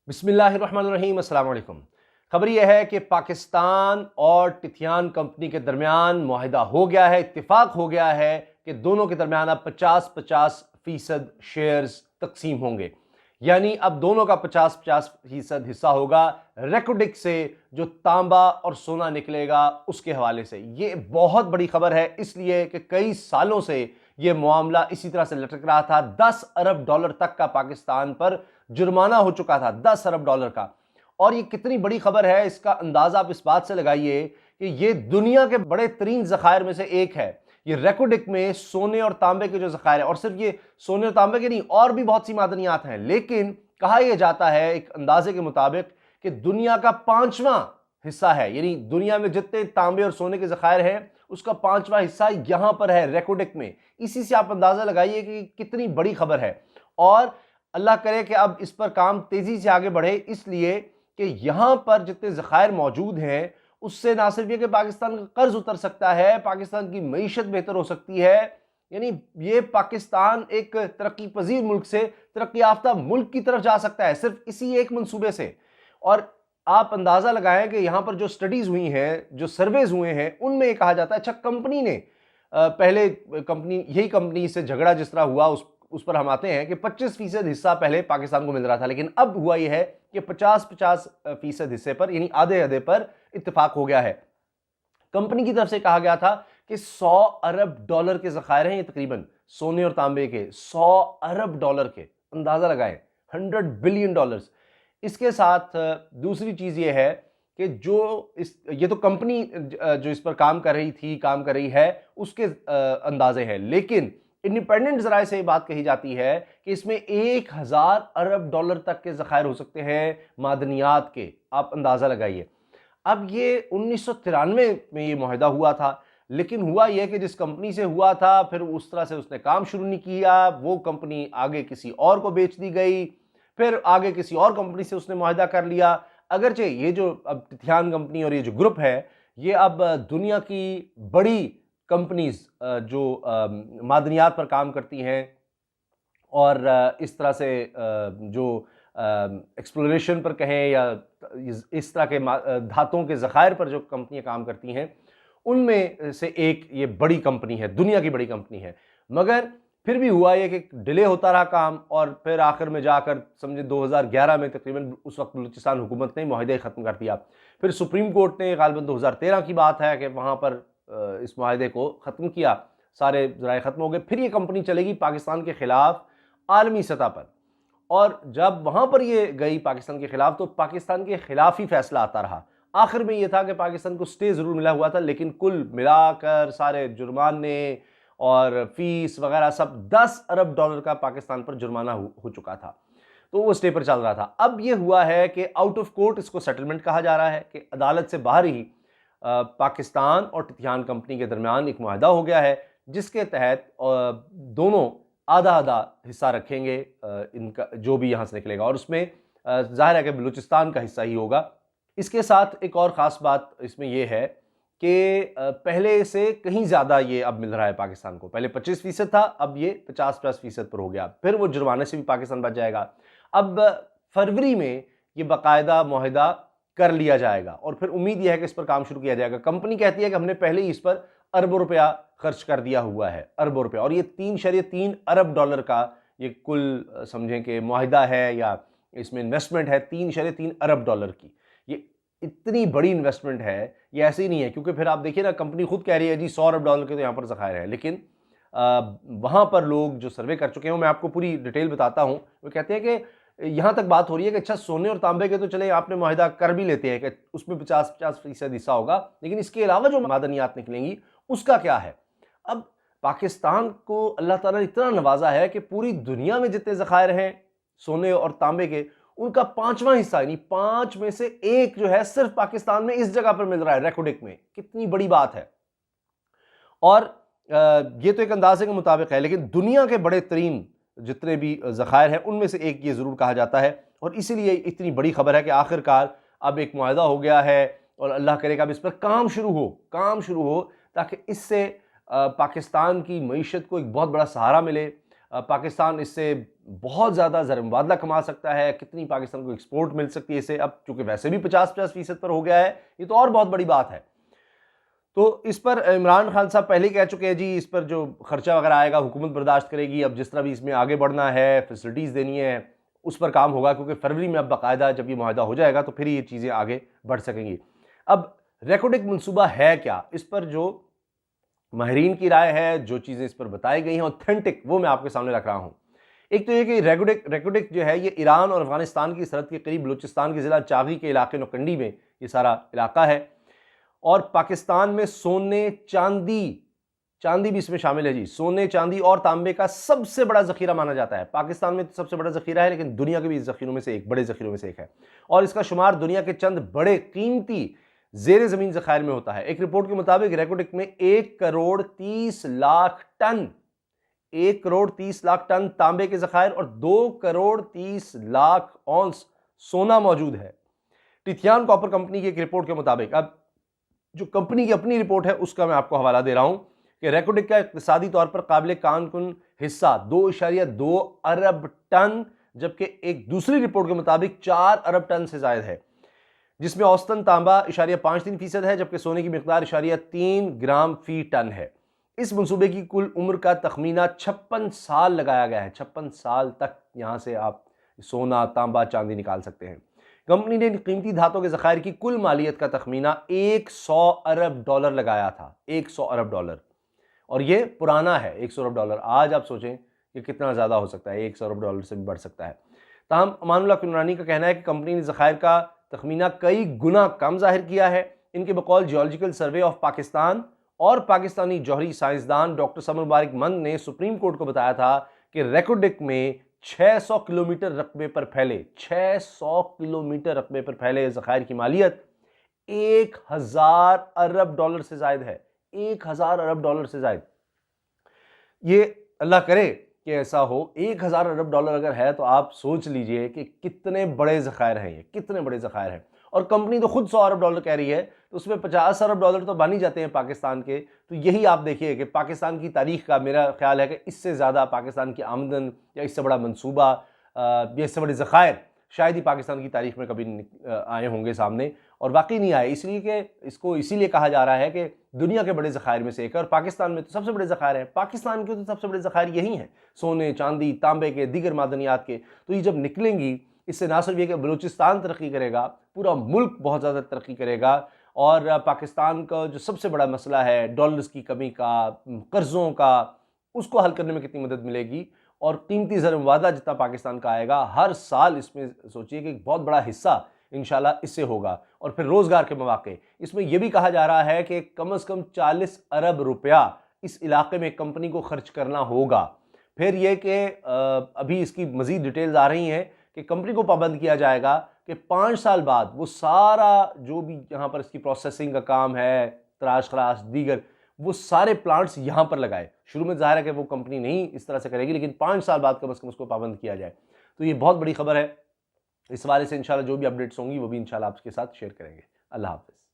बिस्मिल्लाहिर्रहमानिर्रहीम, अस्सलाम वालेकुम। खबर यह है कि पाकिस्तान और टिथियान कंपनी के दरमियान मुआहिदा हो गया है, इत्तिफाक हो गया है कि दोनों के दरमियान अब 50-50% शेयर्स तकसीम होंगे। यानी अब दोनों का 50-50% हिस्सा होगा रेकोडिक से जो तांबा और सोना निकलेगा उसके हवाले से। ये बहुत बड़ी खबर है, इसलिए कि कई सालों से यह मामला इसी तरह से लटक रहा था। $10 अरब तक का पाकिस्तान पर जुर्माना हो चुका था, $10 अरब का। और ये कितनी बड़ी खबर है इसका अंदाजा आप इस बात से लगाइए कि ये दुनिया के बड़े तरीन जखायर में से एक है। ये रेकोडिक में सोने और तांबे के जो जखायर है, और सिर्फ ये सोने और तांबे के नहीं, और भी बहुत सी मादनियात हैं, लेकिन कहा यह जाता है एक अंदाजे के मुताबिक कि दुनिया का 5वां हिस्सा है। यानी दुनिया में जितने तांबे और सोने के जखायर हैं उसका 5वां हिस्सा यहां पर है रेकोडिक में। इसी से आप अंदाजा लगाइए कि कितनी बड़ी खबर है। और अल्लाह करे कि अब इस पर काम तेजी से आगे बढ़े, इसलिए कि यहां पर जितने जखायर मौजूद हैं उससे ना सिर्फ ये कि पाकिस्तान का कर्ज उतर सकता है, पाकिस्तान की मईशत बेहतर हो सकती है। यानी ये पाकिस्तान एक तरक्की पजीर मुल्क से तरक्की याफ्ता मुल्क की तरफ जा सकता है सिर्फ इसी एक मंसूबे से। और आप अंदाजा लगाएं कि यहां पर जो स्टडीज हुई हैं, जो सर्वेज हुए हैं, उनमें यह कहा जाता है, अच्छा कंपनी ने पहले कंपनी यही कंपनी से झगड़ा जिस तरह हुआ उस पर हम आते हैं कि 25% हिस्सा पहले पाकिस्तान को मिल रहा था, लेकिन अब हुआ यह है कि 50-50% हिस्से पर, यानी आधे आधे पर इत्तेफाक हो गया है। कंपनी की तरफ से कहा गया था कि $100 अरब के जखायर हैं, ये तकरीबन सोने और तांबे के $100 अरब के, अंदाजा लगाएं, $100 बिलियन। इसके साथ दूसरी चीज ये है कि ये तो कंपनी जो इस पर काम कर रही थी, काम कर रही है, उसके अंदाजे हैं, लेकिन इंडिपेंडेंट जराये से ये बात कही जाती है कि इसमें $1000 अरब तक के जखायर हो सकते हैं मादनियात के। आप अंदाजा लगाइए। अब ये 1993 में ये मुआहिदा हुआ था, लेकिन हुआ यह कि जिस कंपनी से हुआ था फिर उस तरह से उसने काम शुरू नहीं किया, वो कंपनी आगे किसी और को बेच दी गई, फिर आगे किसी और कंपनी से उसने मुआहिदा कर लिया। अगरचे ये जो अब तिथियान कंपनी और ये जो ग्रुप है, ये अब दुनिया की बड़ी कंपनीज जो मादनियात पर काम करती हैं और इस तरह से जो एक्सप्लोरेशन पर कहें या इस तरह के धातुओं के ज़खायर पर जो कंपनियां काम करती हैं, उनमें से एक ये बड़ी कंपनी है, दुनिया की बड़ी कंपनी है। मगर फिर भी हुआ ये कि डिले होता रहा काम, और फिर आखिर में जाकर समझे 2011 में तकरीबन उस वक्त बलूचिस्तान हुकूमत ने मुआहिदा ख़त्म कर दिया। फिर सुप्रीम कोर्ट ने गालिबन 2013 की बात है कि वहाँ पर इस मुआहिदे को ख़त्म किया, सारे ज़राए ख़त्म हो गए। फिर ये कंपनी चलेगी पाकिस्तान के ख़िलाफ़ आलमी सतह पर, और जब वहाँ पर ये गई पाकिस्तान के ख़िलाफ़ तो पाकिस्तान के ख़िलाफ़ ही फैसला आता रहा। आखिर में ये था कि पाकिस्तान को स्टे ज़रूर मिला हुआ था, लेकिन कुल मिलाकर सारे जुर्माने और फीस वगैरह सब $10 अरब का पाकिस्तान पर जुर्माना हो चुका था, तो वो स्टे पर चल रहा था। अब ये हुआ है कि आउट ऑफ कोर्ट इसको सेटलमेंट कहा जा रहा है कि अदालत से बाहर ही पाकिस्तान और टिथियान कंपनी के दरमियान एक मुआहिदा हो गया है, जिसके तहत दोनों आधा आधा हिस्सा रखेंगे इनका, जो भी यहाँ से निकलेगा, और उसमें जाहिर है कि बलूचिस्तान का हिस्सा ही होगा। इसके साथ एक और ख़ास बात इसमें यह है कि पहले से कहीं ज़्यादा ये अब मिल रहा है पाकिस्तान को। पहले 25% था, अब ये 50+ पर हो गया। फिर वो जुर्माने से भी पाकिस्तान बच जाएगा। अब फरवरी में ये बाकायदा मुआहिदा कर लिया जाएगा और फिर उम्मीद यह है कि इस पर काम शुरू किया जाएगा। कंपनी कहती है कि हमने पहले ही इस पर अरबों रुपया खर्च कर दिया हुआ है, अरबों रुपया, और ये 3.3 अरब का ये कुल समझें कि मुआहिदा है या इसमें इन्वेस्टमेंट है 3.3 अरब की। ये इतनी बड़ी इन्वेस्टमेंट है, ये ऐसे ही नहीं है, क्योंकि फिर आप देखिए ना, कंपनी खुद कह रही है जी $100 के तो यहाँ पर ज़खायर है, लेकिन वहाँ पर लोग जो सर्वे कर चुके हैं, मैं आपको पूरी डिटेल बताता हूँ। वो कहते हैं कि यहाँ तक बात हो रही है कि अच्छा सोने और तांबे के तो चले आपने मुआहिदा कर भी लेते हैं कि उसमें 50% हिस्सा होगा, लेकिन इसके अलावा जो मादनियात निकलेंगी उसका क्या है। अब पाकिस्तान को अल्लाह ताला ने इतना नवाजा है कि पूरी दुनिया में जितने ज़खायर हैं सोने और तांबे के, उनका 5वां हिस्सा, यानी 5 में से 1 जो है सिर्फ पाकिस्तान में इस जगह पर मिल रहा है रेकोडिक में। कितनी बड़ी बात है। और ये तो एक अंदाजे के मुताबिक है, लेकिन दुनिया के बड़े तरीन जितने भी ज़खायर हैं उनमें से एक ये ज़रूर कहा जाता है, और इसीलिए इतनी बड़ी खबर है कि आखिरकार अब एक मुआहिदा हो गया है, और अल्लाह करेगा अब इस पर काम शुरू हो, ताकि इससे पाकिस्तान की मईशत को एक बहुत बड़ा सहारा मिले। पाकिस्तान इससे बहुत ज़्यादा ज़र मुबादला कमा सकता है, कितनी पाकिस्तान को एक्सपोर्ट मिल सकती है इससे। अब चूंकि वैसे भी 50-50% पर हो गया है, ये तो और बहुत बड़ी बात है। तो इस पर इमरान खान साहब पहले कह चुके हैं जी, इस पर जो खर्चा वगैरह आएगा हुकूमत बर्दाश्त करेगी। अब जिस तरह भी इसमें आगे बढ़ना है, फैसिलिटीज़ देनी है, उस पर काम होगा, क्योंकि फरवरी में अब बाकायदा जब ये मुआहदा हो जाएगा तो फिर ये चीज़ें आगे बढ़ सकेंगी। अब रेकोडेक मनसूबा है क्या, इस पर जो माहिरीन की राय है, जो चीज़ें इस पर बताई गई हैं ऑथेंटिक, वो मैं आपके सामने रख रहा हूँ। एक तो ये कि रेकोडेक जो है ये ईरान और अफगानिस्तान की सरहद के करीब बलूचिस्तान के ज़िला चागी के इलाके नौकंडी में ये सारा इलाका है। और पाकिस्तान में सोने चांदी भी इसमें शामिल है जी। सोने, चांदी और तांबे का सबसे बड़ा जखीरा माना जाता है। पाकिस्तान में तो सबसे बड़ा जखीरा है, लेकिन दुनिया के भी जखीरों में से एक, बड़े जखीरों में से एक है। और इसका शुमार दुनिया के चंद बड़े कीमती जेर जमीन जखायर में होता है। एक रिपोर्ट के मुताबिक रेकोडेक में 1 करोड़ 30 लाख टन 1 करोड़ 30 लाख टन तांबे के जखायर और 2 करोड़ 30 लाख औंस सोना मौजूद है। टिथियान कॉपर कंपनी की एक रिपोर्ट के मुताबिक, अब जो कंपनी की अपनी रिपोर्ट है उसका मैं आपको हवाला दे रहा हूं कि रेकोडेक का इक्तिसादी तौर पर काबिल कानकुन हिस्सा 2.2 अरब टन, जबकि एक दूसरी रिपोर्ट के मुताबिक 4 अरब टन से ज्यादा है, जिसमें औसतन तांबा 0.53% है, जबकि सोने की मिकदार 0.3 ग्राम फी टन है। इस मंसूबे की कुल उम्र का तखमीना 56 साल लगाया गया है। 56 साल तक यहां से आप सोना, तांबा, चांदी निकाल सकते हैं। कंपनी ने कीमती धातों के ज़खायर की कुल मालियत का तखमीना 100 अरब डॉलर लगाया था। 100 अरब डॉलर, और ये पुराना है। 100 अरब डॉलर आज आप सोचें कि कितना ज़्यादा हो सकता है, 100 अरब डॉलर से भी बढ़ सकता है। ताहम अमानुल्लाह कुनरानी का कहना है कि कंपनी ने ज़खायर का तखमीना कई गुना कम जाहिर किया है। इनके बकौल जियोलॉजिकल सर्वे ऑफ पाकिस्तान और पाकिस्तानी जौहरी साइंसदान डॉक्टर समर मुबारक मंद ने सुप्रीम कोर्ट को बताया था कि रेकोडेक में 600 किलोमीटर रकबे पर फैले 600 किलोमीटर रकबे पर फैले ज़खायर की मालियत 1000 अरब डॉलर से जायद है। 1000 अरब डॉलर से जायद। ये अल्लाह करे कि ऐसा हो। 1000 अरब डॉलर अगर है तो आप सोच लीजिए कि कितने बड़े ज़खायर हैं, ये कितने बड़े ज़खायर हैं। और कंपनी तो खुद 100 अरब डॉलर कह रही है, तो उसमें 50 अरब डॉलर तो बन ही जाते हैं पाकिस्तान के। तो यही आप देखिए कि पाकिस्तान की तारीख का मेरा ख्याल है कि इससे ज़्यादा पाकिस्तान की आमदन या इससे बड़ा मनसूबा या इससे बड़े ज़खायर शायद ही पाकिस्तान की तारीख में कभी आए होंगे सामने, और वाकई नहीं आए। इसलिए कि इसको इसीलिए कहा जा रहा है कि दुनिया के बड़े ज़खायर में से एक है, और पाकिस्तान में तो सबसे बड़े ज़खायर हैं। पाकिस्तान के तो सबसे बड़े ज़खायर यही हैं, सोने, चांदी, तांबे के, दीगर मादनियात के। तो ये जब निकलेंगी, इससे ना सिर्फ ये कि बलूचिस्तान तरक्की करेगा, पूरा मुल्क बहुत ज़्यादा तरक्की करेगा। और पाकिस्तान का जो सबसे बड़ा मसला है डॉलर्स की कमी का, कर्ज़ों का, उसको हल करने में कितनी मदद मिलेगी। और कीमती ज़र मुबादला जितना पाकिस्तान का आएगा हर साल, इसमें सोचिए कि एक बहुत बड़ा हिस्सा इंशाल्लाह इससे होगा। और फिर रोज़गार के मौके, इसमें यह भी कहा जा रहा है कि कम से कम 40 अरब रुपया इस इलाके में कंपनी को खर्च करना होगा। फिर यह कि अभी इसकी मज़ीद डिटेल्स आ रही हैं कि कंपनी को पाबंद किया जाएगा कि 5 साल बाद वो सारा जो भी यहाँ पर इसकी प्रोसेसिंग का काम है, तराश खराश दीगर, वो सारे प्लांट्स यहाँ पर लगाए। शुरू में जाहिर है कि वो कंपनी नहीं इस तरह से करेगी, लेकिन 5 साल बाद कम से कम उसको पाबंद किया जाए। तो ये बहुत बड़ी खबर है। इस हवाले से इंशाल्लाह जो भी अपडेट्स होंगी वो भी इंशाल्लाह आपके साथ शेयर करेंगे। अल्लाह हाफ़िज़।